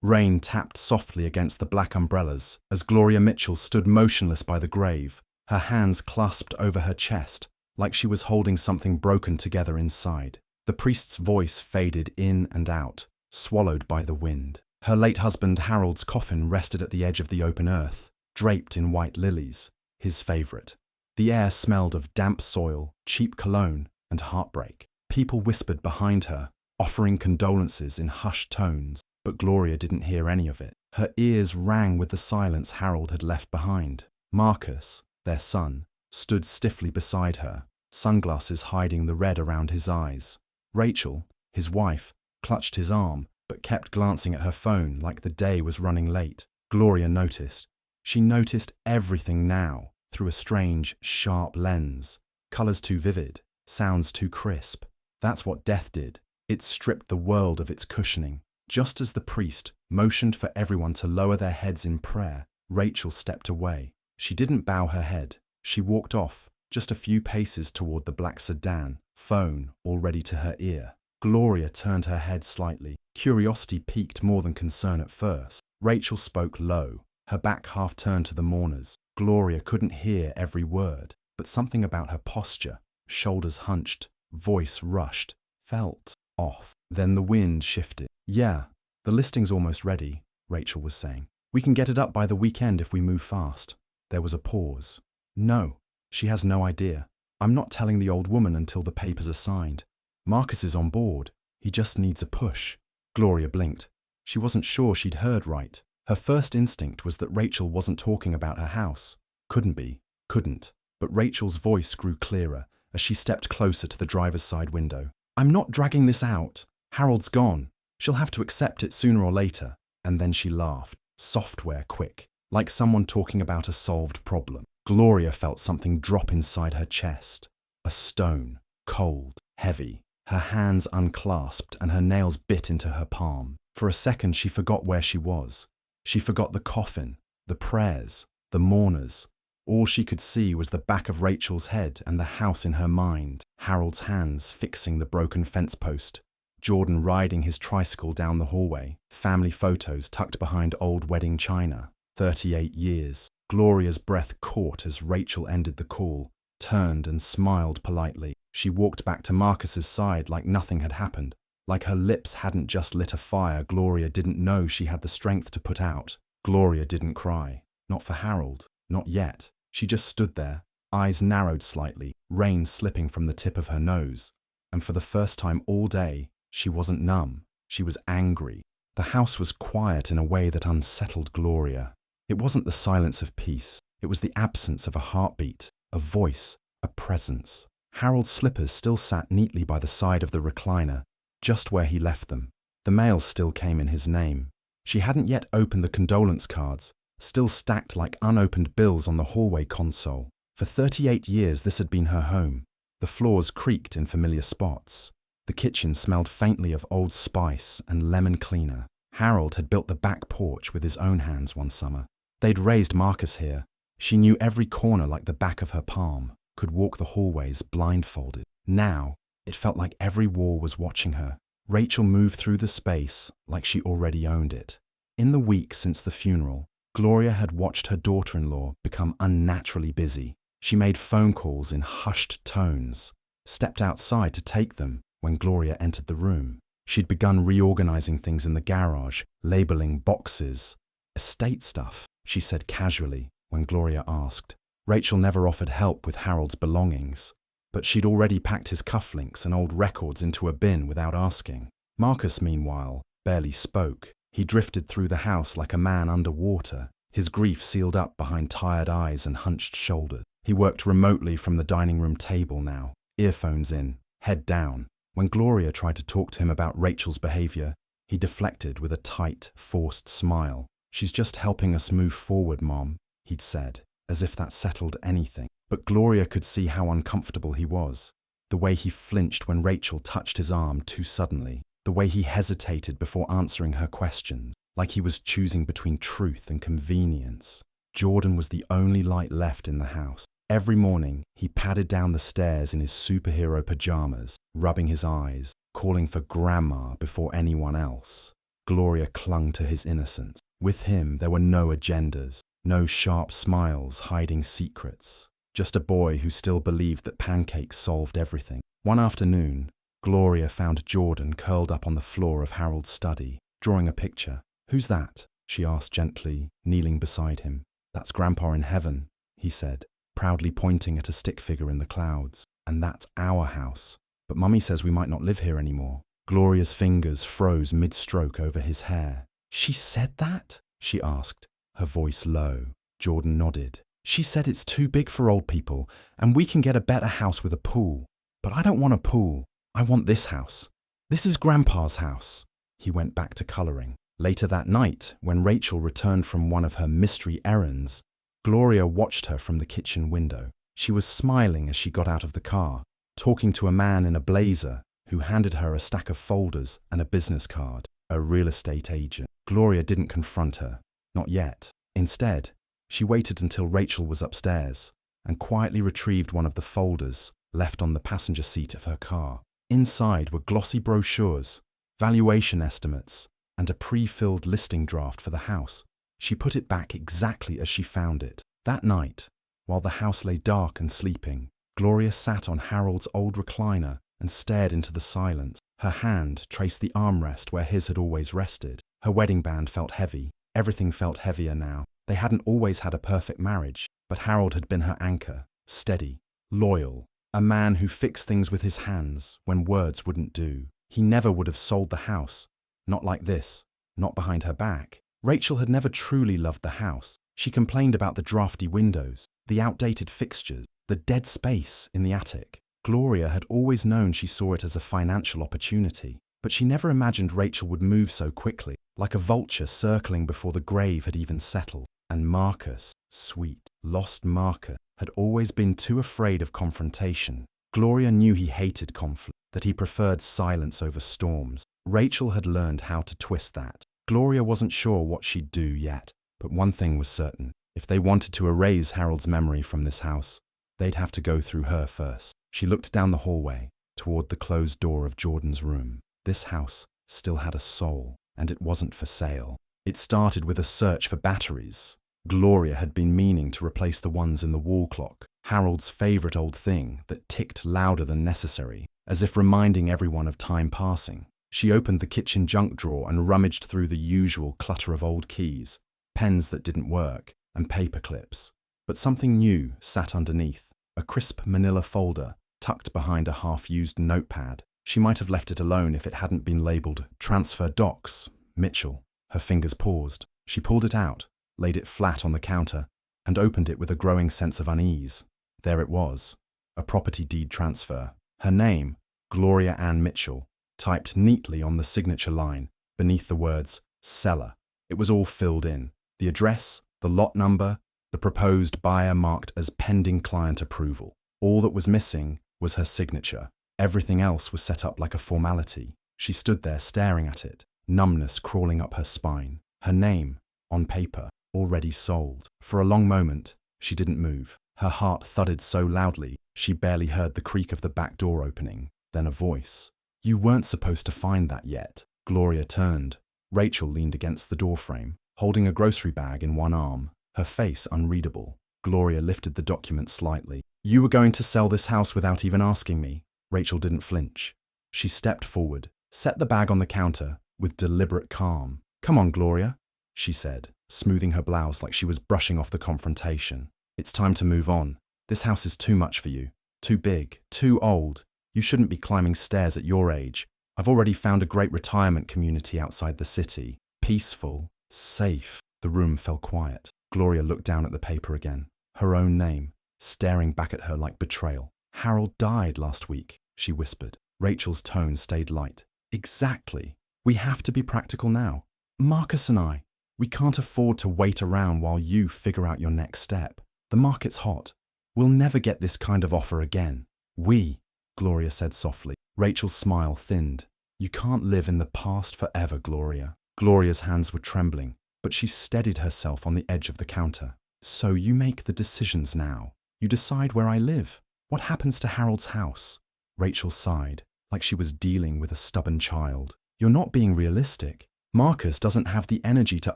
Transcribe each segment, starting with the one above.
Rain tapped softly against the black umbrellas as Gloria Mitchell stood motionless by the grave, her hands clasped over her chest, like she was holding something broken together inside. The priest's voice faded in and out, swallowed by the wind. Her late husband Harold's coffin rested at the edge of the open earth, draped in white lilies, his favourite. The air smelled of damp soil, cheap cologne, and heartbreak. People whispered behind her, offering condolences in hushed tones, but Gloria didn't hear any of it. Her ears rang with the silence Harold had left behind. Marcus, their son, stood stiffly beside her, sunglasses hiding the red around his eyes. Rachel, his wife, clutched his arm, but kept glancing at her phone like the day was running late. Gloria noticed. She noticed everything now, through a strange, sharp lens. Colours too vivid, sounds too crisp. That's what death did. It stripped the world of its cushioning. Just as the priest motioned for everyone to lower their heads in prayer, Rachel stepped away. She didn't bow her head. She walked off, just a few paces toward the black sedan, phone already to her ear. Gloria turned her head slightly. Curiosity piqued more than concern at first. Rachel spoke low, her back half turned to the mourners. Gloria couldn't hear every word, but something about her posture, shoulders hunched, voice rushed, felt off. Then the wind shifted. "Yeah, the listing's almost ready," Rachel was saying. "We can get it up by the weekend if we move fast." There was a pause. "No, she has no idea. I'm not telling the old woman until the papers are signed. Marcus is on board. He just needs a push." Gloria blinked. She wasn't sure she'd heard right. Her first instinct was that Rachel wasn't talking about her house. Couldn't be. Couldn't. But Rachel's voice grew clearer as she stepped closer to the driver's side window. "I'm not dragging this out. Harold's gone. She'll have to accept it sooner or later." And then she laughed, software quick, like someone talking about a solved problem. Gloria felt something drop inside her chest. A stone, cold, heavy. Her hands unclasped and her nails bit into her palm. For a second she forgot where she was. She forgot the coffin, the prayers, the mourners. All she could see was the back of Rachel's head and the house in her mind, Harold's hands fixing the broken fence post, Jordan riding his tricycle down the hallway, family photos tucked behind old wedding china. 38 years. Gloria's breath caught as Rachel ended the call, turned and smiled politely. She walked back to Marcus's side like nothing had happened, like her lips hadn't just lit a fire Gloria didn't know she had the strength to put out. Gloria didn't cry. Not for Harold. Not yet. She just stood there, eyes narrowed slightly, rain slipping from the tip of her nose. And for the first time all day, she wasn't numb. She was angry. The house was quiet in a way that unsettled Gloria. It wasn't the silence of peace. It was the absence of a heartbeat, a voice, a presence. Harold's slippers still sat neatly by the side of the recliner, just where he left them. The mail still came in his name. She hadn't yet opened the condolence cards, still stacked like unopened bills on the hallway console. For 38 years this had been her home. The floors creaked in familiar spots. The kitchen smelled faintly of Old Spice and lemon cleaner. Harold had built the back porch with his own hands one summer. They'd raised Marcus here. She knew every corner like the back of her palm, could walk the hallways blindfolded. Now, it felt like every wall was watching her. Rachel moved through the space like she already owned it. In the week since the funeral, Gloria had watched her daughter-in-law become unnaturally busy. She made phone calls in hushed tones, stepped outside to take them when Gloria entered the room. She'd begun reorganizing things in the garage, labeling boxes. "Estate stuff," she said casually when Gloria asked. Rachel never offered help with Harold's belongings, but she'd already packed his cufflinks and old records into a bin without asking. Marcus, meanwhile, barely spoke. He drifted through the house like a man underwater, his grief sealed up behind tired eyes and hunched shoulders. He worked remotely from the dining room table now, earphones in, head down. When Gloria tried to talk to him about Rachel's behavior, he deflected with a tight, forced smile. "She's just helping us move forward, Mom," he'd said, as if that settled anything. But Gloria could see how uncomfortable he was. The way he flinched when Rachel touched his arm too suddenly. The way he hesitated before answering her questions, like he was choosing between truth and convenience. Jordan was the only light left in the house. Every morning, he padded down the stairs in his superhero pajamas, rubbing his eyes, calling for Grandma before anyone else. Gloria clung to his innocence. With him, there were no agendas, no sharp smiles hiding secrets. Just a boy who still believed that pancakes solved everything. One afternoon, Gloria found Jordan curled up on the floor of Harold's study, drawing a picture. "Who's that?" she asked gently, kneeling beside him. "That's Grandpa in heaven," he said, proudly pointing at a stick figure in the clouds. "And that's our house. But Mummy says we might not live here anymore." Gloria's fingers froze mid-stroke over his hair. "She said that?" she asked, her voice low. Jordan nodded. "She said it's too big for old people, and we can get a better house with a pool. But I don't want a pool. I want this house. This is Grandpa's house." He went back to colouring. Later that night, when Rachel returned from one of her mystery errands, Gloria watched her from the kitchen window. She was smiling as she got out of the car, talking to a man in a blazer who handed her a stack of folders and a business card, a real estate agent. Gloria didn't confront her, not yet. Instead, she waited until Rachel was upstairs and quietly retrieved one of the folders left on the passenger seat of her car. Inside were glossy brochures, valuation estimates, and a pre-filled listing draft for the house. She put it back exactly as she found it. That night, while the house lay dark and sleeping, Gloria sat on Harold's old recliner and stared into the silence. Her hand traced the armrest where his had always rested. Her wedding band felt heavy. Everything felt heavier now. They hadn't always had a perfect marriage, but Harold had been her anchor, steady, loyal, a man who fixed things with his hands when words wouldn't do. He never would have sold the house. Not like this, not behind her back. Rachel had never truly loved the house. She complained about the drafty windows, the outdated fixtures, the dead space in the attic. Gloria had always known she saw it as a financial opportunity, but she never imagined Rachel would move so quickly, like a vulture circling before the grave had even settled. And Marcus, sweet, lost Marcus, had always been too afraid of confrontation. Gloria knew he hated conflict, that he preferred silence over storms. Rachel had learned how to twist that. Gloria wasn't sure what she'd do yet, but one thing was certain. If they wanted to erase Harold's memory from this house, they'd have to go through her first. She looked down the hallway, toward the closed door of Jordan's room. This house still had a soul, and it wasn't for sale. It started with a search for batteries. Gloria had been meaning to replace the ones in the wall clock, Harold's favourite old thing that ticked louder than necessary, as if reminding everyone of time passing. She opened the kitchen junk drawer and rummaged through the usual clutter of old keys, pens that didn't work, and paper clips. But something new sat underneath, a crisp manila folder tucked behind a half-used notepad. She might have left it alone if it hadn't been labelled Transfer Docs, Mitchell. Her fingers paused. She pulled it out, laid it flat on the counter, and opened it with a growing sense of unease. There it was, a property deed transfer. Her name, Gloria Ann Mitchell, typed neatly on the signature line, beneath the words, seller. It was all filled in. The address, the lot number, the proposed buyer marked as pending client approval. All that was missing was her signature. Everything else was set up like a formality. She stood there staring at it, numbness crawling up her spine. Her name, on paper, already sold. For a long moment, she didn't move. Her heart thudded so loudly, she barely heard the creak of the back door opening. Then a voice. "You weren't supposed to find that yet." Gloria turned. Rachel leaned against the doorframe, holding a grocery bag in one arm, her face unreadable. Gloria lifted the document slightly. "You were going to sell this house without even asking me." Rachel didn't flinch. She stepped forward, set the bag on the counter with deliberate calm. "Come on, Gloria," she said, smoothing her blouse like she was brushing off the confrontation. "It's time to move on. This house is too much for you. Too big, too old. You shouldn't be climbing stairs at your age. I've already found a great retirement community outside the city. Peaceful, safe." The room fell quiet. Gloria looked down at the paper again. Her own name, staring back at her like betrayal. "Harold died last week," she whispered. Rachel's tone stayed light. "Exactly. We have to be practical now. Marcus and I, we can't afford to wait around while you figure out your next step. The market's hot. We'll never get this kind of offer again." "We," Gloria said softly. Rachel's smile thinned. "You can't live in the past forever, Gloria." Gloria's hands were trembling, but she steadied herself on the edge of the counter. "So you make the decisions now. You decide where I live. What happens to Harold's house?" Rachel sighed, like she was dealing with a stubborn child. "You're not being realistic. Marcus doesn't have the energy to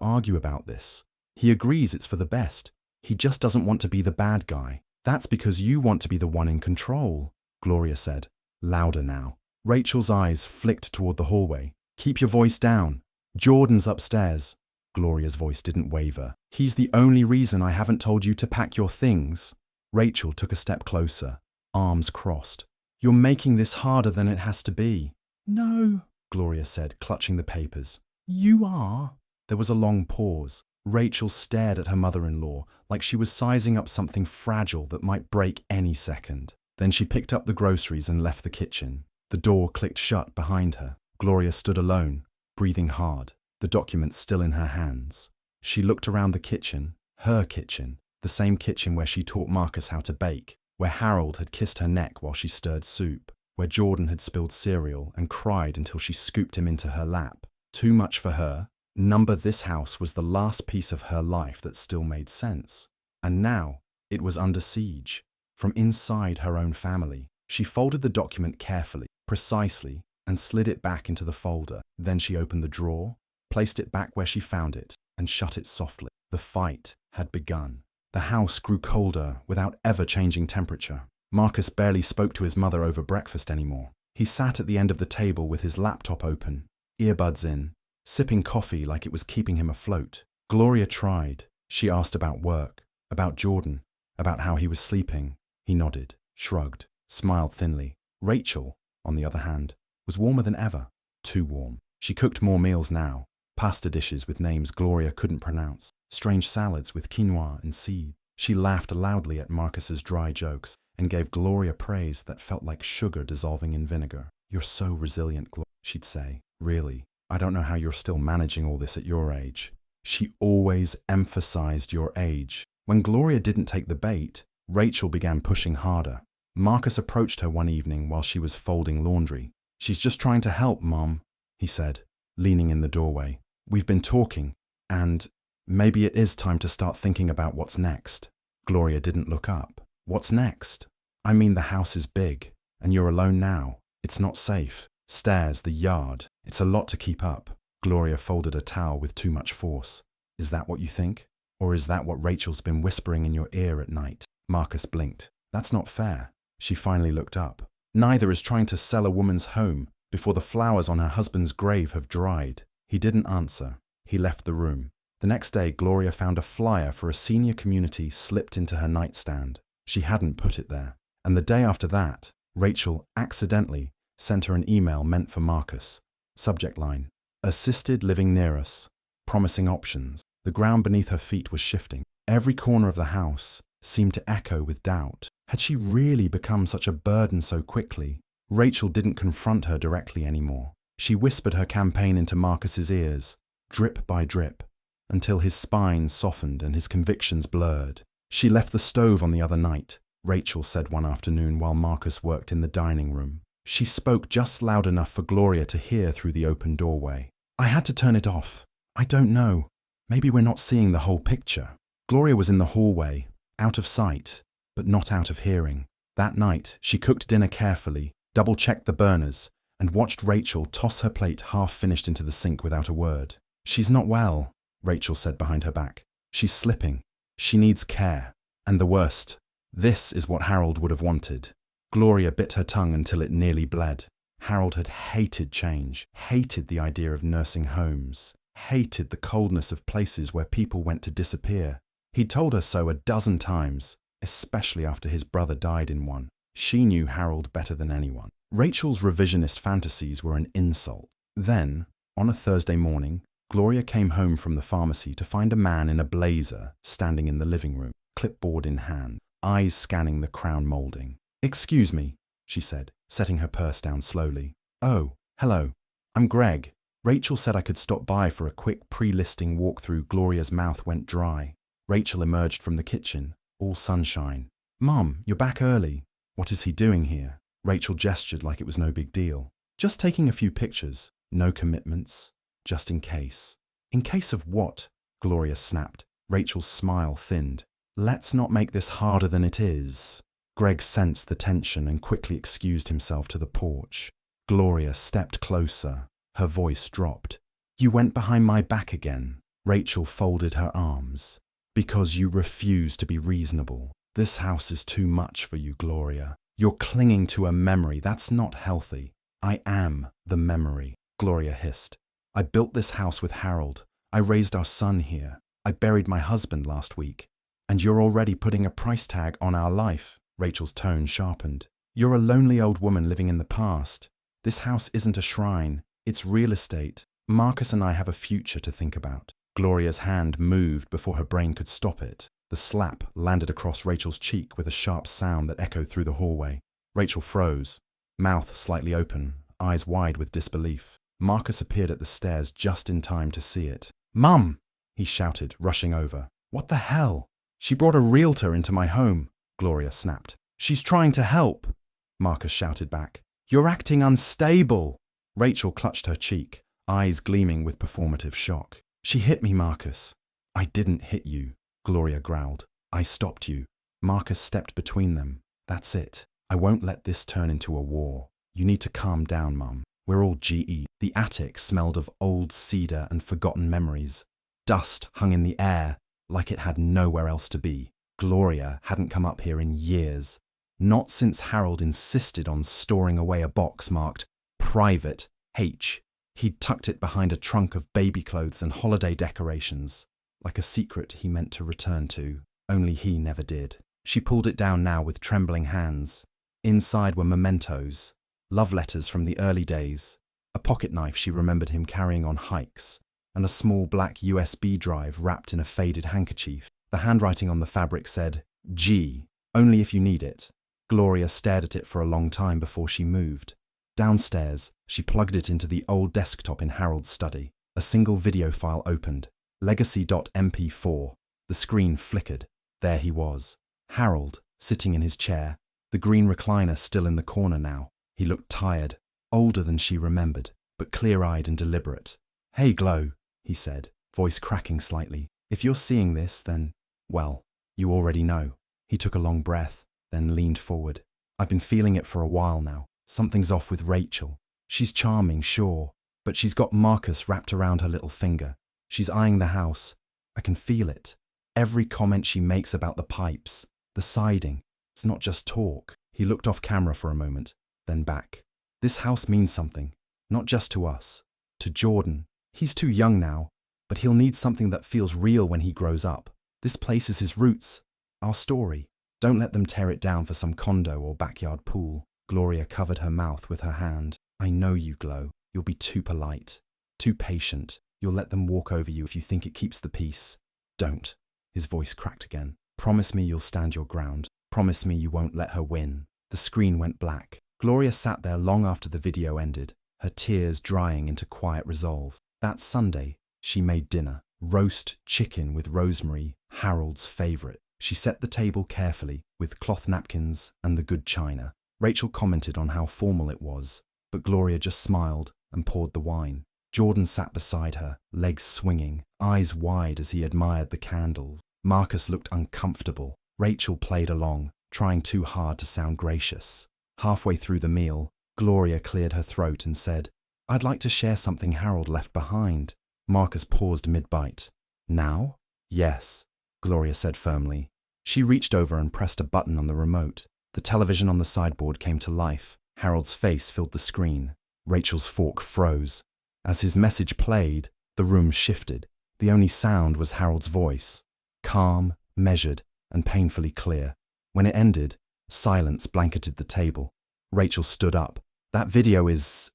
argue about this. He agrees it's for the best. He just doesn't want to be the bad guy. That's because you want to be the one in control, Gloria said, louder now. Rachel's eyes flicked toward the hallway. Keep your voice down. Jordan's upstairs. Gloria's voice didn't waver. He's the only reason I haven't told you to pack your things. Rachel took a step closer, arms crossed. You're making this harder than it has to be. No, Gloria said, clutching the papers. You are. There was a long pause. Rachel stared at her mother-in-law like she was sizing up something fragile that might break any second. Then she picked up the groceries and left the kitchen. The door clicked shut behind her. Gloria stood alone, breathing hard, the documents still in her hands. She looked around the kitchen, her kitchen, the same kitchen where she taught Marcus how to bake, where Harold had kissed her neck while she stirred soup, where Jordan had spilled cereal and cried until she scooped him into her lap. Too much for her. This house was the last piece of her life that still made sense. And now, it was under siege. From inside her own family, she folded the document carefully, precisely, and slid it back into the folder. Then she opened the drawer, placed it back where she found it, and shut it softly. The fight had begun. The house grew colder without ever changing temperature. Marcus barely spoke to his mother over breakfast anymore. He sat at the end of the table with his laptop open, earbuds in, sipping coffee like it was keeping him afloat. Gloria tried. She asked about work, about Jordan, about how he was sleeping. He nodded, shrugged, smiled thinly. Rachel, on the other hand, was warmer than ever. Too warm. She cooked more meals now. Pasta dishes with names Gloria couldn't pronounce. Strange salads with quinoa and seed. She laughed loudly at Marcus's dry jokes and gave Gloria praise that felt like sugar dissolving in vinegar. You're so resilient, she'd say. Really, I don't know how you're still managing all this at your age. She always emphasized your age. When Gloria didn't take the bait, Rachel began pushing harder. Marcus approached her one evening while she was folding laundry. She's just trying to help, Mom, he said, leaning in the doorway. We've been talking, and maybe it is time to start thinking about what's next. Gloria didn't look up. What's next? I mean, the house is big, and you're alone now. It's not safe. Stairs, the yard. It's a lot to keep up. Gloria folded a towel with too much force. Is that what you think? Or is that what Rachel's been whispering in your ear at night? Marcus blinked. That's not fair. She finally looked up. Neither is trying to sell a woman's home before the flowers on her husband's grave have dried. He didn't answer. He left the room. The next day, Gloria found a flyer for a senior community slipped into her nightstand. She hadn't put it there. And the day after that, Rachel accidentally sent her an email meant for Marcus. Subject line: assisted living near us. Promising options. The ground beneath her feet was shifting. Every corner of the house seemed to echo with doubt. Had she really become such a burden so quickly? Rachel didn't confront her directly anymore. She whispered her campaign into Marcus's ears, drip by drip, until his spine softened and his convictions blurred. She left the stove on the other night, Rachel said one afternoon while Marcus worked in the dining room. She spoke just loud enough for Gloria to hear through the open doorway. I had to turn it off. I don't know. Maybe we're not seeing the whole picture. Gloria was in the hallway, out of sight, but not out of hearing. That night, she cooked dinner carefully, double-checked the burners, and watched Rachel toss her plate half-finished into the sink without a word. She's not well, Rachel said behind her back. She's slipping. She needs care. And the worst, this is what Harold would have wanted. Gloria bit her tongue until it nearly bled. Harold had hated change, hated the idea of nursing homes, hated the coldness of places where people went to disappear. He'd told her so a dozen times, especially after his brother died in one. She knew Harold better than anyone. Rachel's revisionist fantasies were an insult. Then, on a Thursday morning, Gloria came home from the pharmacy to find a man in a blazer standing in the living room, clipboard in hand, eyes scanning the crown molding. Excuse me, she said, setting her purse down slowly. Oh, hello. I'm Greg. Rachel said I could stop by for a quick pre-listing walkthrough. Gloria's mouth went dry. Rachel emerged from the kitchen, all sunshine. Mom, you're back early. What is he doing here? Rachel gestured like it was no big deal. Just taking a few pictures. No commitments. Just in case. In case of what? Gloria snapped. Rachel's smile thinned. Let's not make this harder than it is. Greg sensed the tension and quickly excused himself to the porch. Gloria stepped closer. Her voice dropped. You went behind my back again. Rachel folded her arms. Because you refuse to be reasonable. This house is too much for you, Gloria. You're clinging to a memory. That's not healthy. I am the memory, Gloria hissed. I built this house with Harold. I raised our son here. I buried my husband last week. And you're already putting a price tag on our life. Rachel's tone sharpened. You're a lonely old woman living in the past. This house isn't a shrine. It's real estate. Marcus and I have a future to think about. Gloria's hand moved before her brain could stop it. The slap landed across Rachel's cheek with a sharp sound that echoed through the hallway. Rachel froze, mouth slightly open, eyes wide with disbelief. Marcus appeared at the stairs just in time to see it. "Mum!" he shouted, rushing over. "What the hell? She brought a realtor into my home," Gloria snapped. "She's trying to help," Marcus shouted back. "You're acting unstable." Rachel clutched her cheek, eyes gleaming with performative shock. "She hit me, Marcus." "I didn't hit you," Gloria growled. "I stopped you." Marcus stepped between them. "That's it. I won't let this turn into a war. You need to calm down, Mum. We're all GE. The attic smelled of old cedar and forgotten memories. Dust hung in the air like it had nowhere else to be. Gloria hadn't come up here in years. Not since Harold insisted on storing away a box marked Private H. He'd tucked it behind a trunk of baby clothes and holiday decorations, like a secret he meant to return to, only he never did. She pulled it down now with trembling hands. Inside were mementos, love letters from the early days, a pocket knife she remembered him carrying on hikes, and a small black USB drive wrapped in a faded handkerchief. The handwriting on the fabric said, "G, only if you need it." Gloria stared at it for a long time before she moved. Downstairs, she plugged it into the old desktop in Harold's study. A single video file opened, legacy.mp4. The screen flickered. There he was, Harold, sitting in his chair, the green recliner still in the corner now. He looked tired, older than she remembered, but clear-eyed and deliberate. "Hey, Glo," he said, voice cracking slightly. "If you're seeing this, then, well, you already know." He took a long breath, then leaned forward. "I've been feeling it for a while now. Something's off with Rachel. She's charming, sure, but she's got Marcus wrapped around her little finger. She's eyeing the house. I can feel it. Every comment she makes about the pipes, the siding. It's not just talk." He looked off camera for a moment, then back. "This house means something, not just to us. To Jordan. He's too young now, but he'll need something that feels real when he grows up. This place is his roots, our story. Don't let them tear it down for some condo or backyard pool." Gloria covered her mouth with her hand. "I know you, Glo. You'll be too polite, too patient. You'll let them walk over you if you think it keeps the peace. Don't." His voice cracked again. "Promise me you'll stand your ground. Promise me you won't let her win." The screen went black. Gloria sat there long after the video ended, her tears drying into quiet resolve. That Sunday, she made dinner. Roast chicken with rosemary, Harold's favourite. She set the table carefully, with cloth napkins and the good china. Rachel commented on how formal it was, but Gloria just smiled and poured the wine. Jordan sat beside her, legs swinging, eyes wide as he admired the candles. Marcus looked uncomfortable. Rachel played along, trying too hard to sound gracious. Halfway through the meal, Gloria cleared her throat and said, "I'd like to share something Harold left behind." Marcus paused mid-bite. "Now?" "Yes," Gloria said firmly. She reached over and pressed a button on the remote. The television on the sideboard came to life. Harold's face filled the screen. Rachel's fork froze. As his message played, the room shifted. The only sound was Harold's voice, calm, measured, and painfully clear. When it ended, silence blanketed the table. Rachel stood up. "That video it's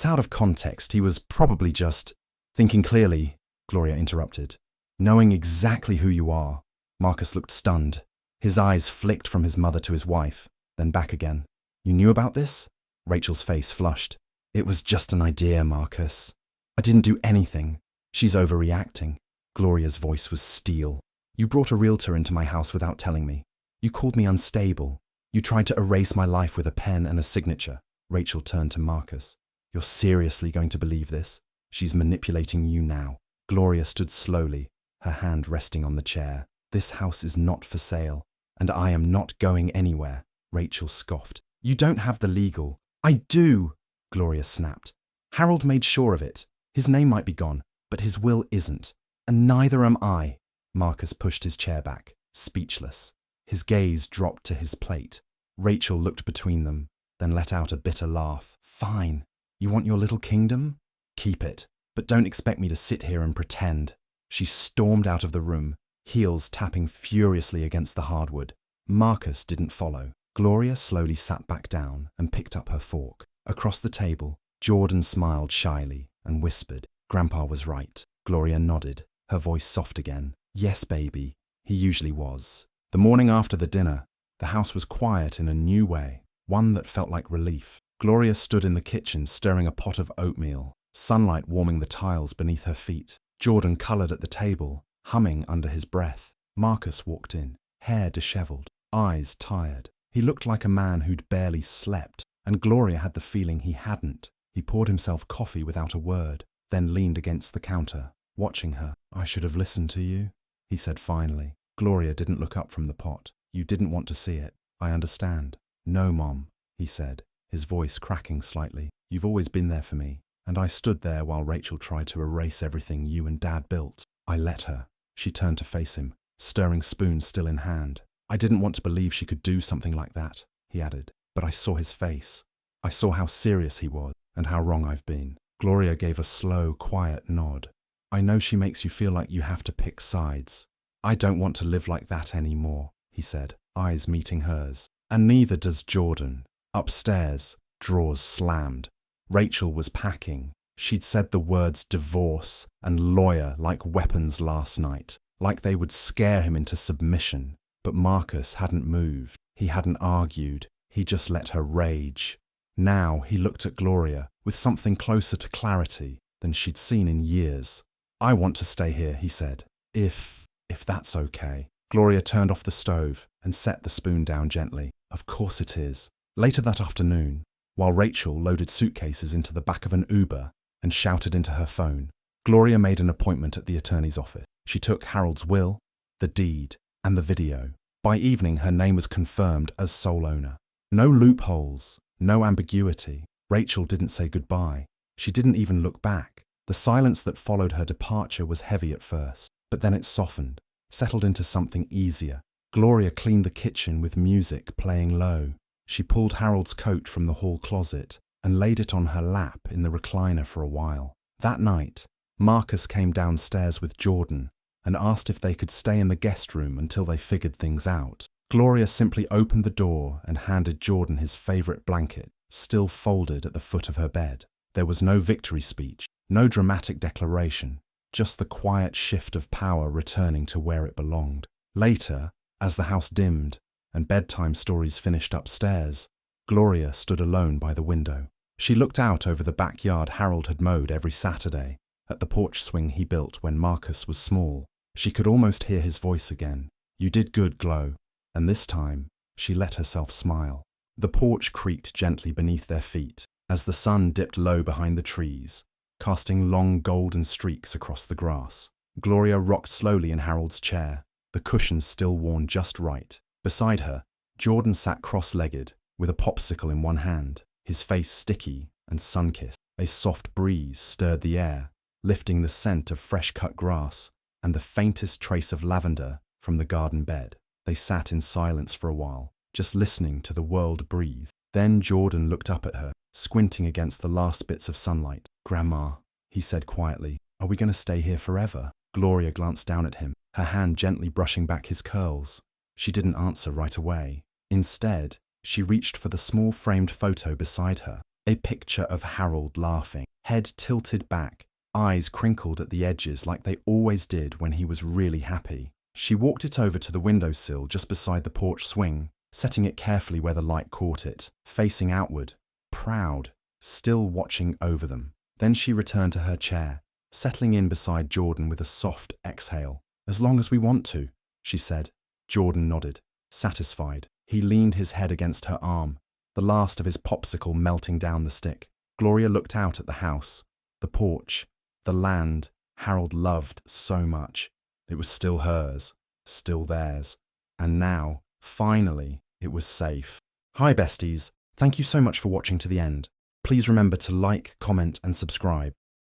out of context. He was probably just..." "Thinking clearly," Gloria interrupted. "Knowing exactly who you are." Marcus looked stunned. His eyes flicked from his mother to his wife, then back again. "You knew about this?" Rachel's face flushed. "It was just an idea, Marcus. I didn't do anything. She's overreacting." Gloria's voice was steel. "You brought a realtor into my house without telling me. You called me unstable. You tried to erase my life with a pen and a signature." Rachel turned to Marcus. "You're seriously going to believe this? She's manipulating you now." Gloria stood slowly, her hand resting on the chair. "This house is not for sale, and I am not going anywhere." Rachel scoffed. "You don't have the legal..." "I do," Gloria snapped. "Harold made sure of it. His name might be gone, but his will isn't. And neither am I. Marcus pushed his chair back, speechless. His gaze dropped to his plate. Rachel looked between them, then let out a bitter laugh. Fine. You want your little kingdom? Keep it. But don't expect me to sit here and pretend. She stormed out of the room, heels tapping furiously against the hardwood. Marcus didn't follow. Gloria slowly sat back down and picked up her fork. Across the table, Jordan smiled shyly and whispered, "Grandpa was right." Gloria nodded, her voice soft again. "Yes, baby." He usually was. The morning after the dinner, the house was quiet in a new way, one that felt like relief. Gloria stood in the kitchen stirring a pot of oatmeal, sunlight warming the tiles beneath her feet. Jordan coloured at the table, humming under his breath. Marcus walked in, hair dishevelled, eyes tired. He looked like a man who'd barely slept, and Gloria had the feeling he hadn't. He poured himself coffee without a word, then leaned against the counter, watching her. "I should have listened to you," he said finally. Gloria didn't look up from the pot. "You didn't want to see it. I understand." "No, Mom," he said, his voice cracking slightly. "You've always been there for me, and I stood there while Rachel tried to erase everything you and Dad built. I let her." She turned to face him, stirring spoon still in hand. "I didn't want to believe she could do something like that," he added, "but I saw his face. I saw how serious he was and how wrong I've been." Gloria gave a slow, quiet nod. "I know she makes you feel like you have to pick sides. I don't want to live like that anymore," he said, eyes meeting hers. "And neither does Jordan." Upstairs, drawers slammed. Rachel was packing. She'd said the words divorce and lawyer like weapons last night, like they would scare him into submission. But Marcus hadn't moved. He hadn't argued. He just let her rage. Now he looked at Gloria with something closer to clarity than she'd seen in years. "I want to stay here," he said. If that's okay." Gloria turned off the stove and set the spoon down gently. "Of course it is." Later that afternoon, while Rachel loaded suitcases into the back of an Uber and shouted into her phone, Gloria made an appointment at the attorney's office. She took Harold's will, the deed, and the video. By evening, her name was confirmed as sole owner. No loopholes, no ambiguity. Rachel didn't say goodbye. She didn't even look back. The silence that followed her departure was heavy at first, but then it softened, settled into something easier. Gloria cleaned the kitchen with music playing low. She pulled Harold's coat from the hall closet and laid it on her lap in the recliner for a while. That night, Marcus came downstairs with Jordan and asked if they could stay in the guest room until they figured things out. Gloria simply opened the door and handed Jordan his favourite blanket, still folded at the foot of her bed. There was no victory speech, no dramatic declaration, just the quiet shift of power returning to where it belonged. Later, as the house dimmed and bedtime stories finished upstairs, Gloria stood alone by the window. She looked out over the backyard Harold had mowed every Saturday, at the porch swing he built when Marcus was small. She could almost hear his voice again. "You did good, Glo." And this time, she let herself smile. The porch creaked gently beneath their feet as the sun dipped low behind the trees, casting long golden streaks across the grass. Gloria rocked slowly in Harold's chair, the cushions still worn just right. Beside her, Jordan sat cross-legged, with a popsicle in one hand, his face sticky and sun-kissed. A soft breeze stirred the air, lifting the scent of fresh-cut grass and the faintest trace of lavender from the garden bed. They sat in silence for a while, just listening to the world breathe. Then Jordan looked up at her, squinting against the last bits of sunlight. "Grandma," he said quietly, "are we going to stay here forever?" Gloria glanced down at him, her hand gently brushing back his curls. She didn't answer right away. Instead, she reached for the small framed photo beside her, a picture of Harold laughing, head tilted back, eyes crinkled at the edges like they always did when he was really happy. She walked it over to the windowsill just beside the porch swing, setting it carefully where the light caught it, facing outward, proud, still watching over them. Then she returned to her chair, settling in beside Jordan with a soft exhale. "As long as we want to," she said. Jordan nodded, satisfied. He leaned his head against her arm, the last of his popsicle melting down the stick. Gloria looked out at the house, the porch, the land Harold loved so much. It was still hers, still theirs. And now, finally, it was safe. Hi besties, thank you so much for watching to the end. Please remember to like, comment and subscribe.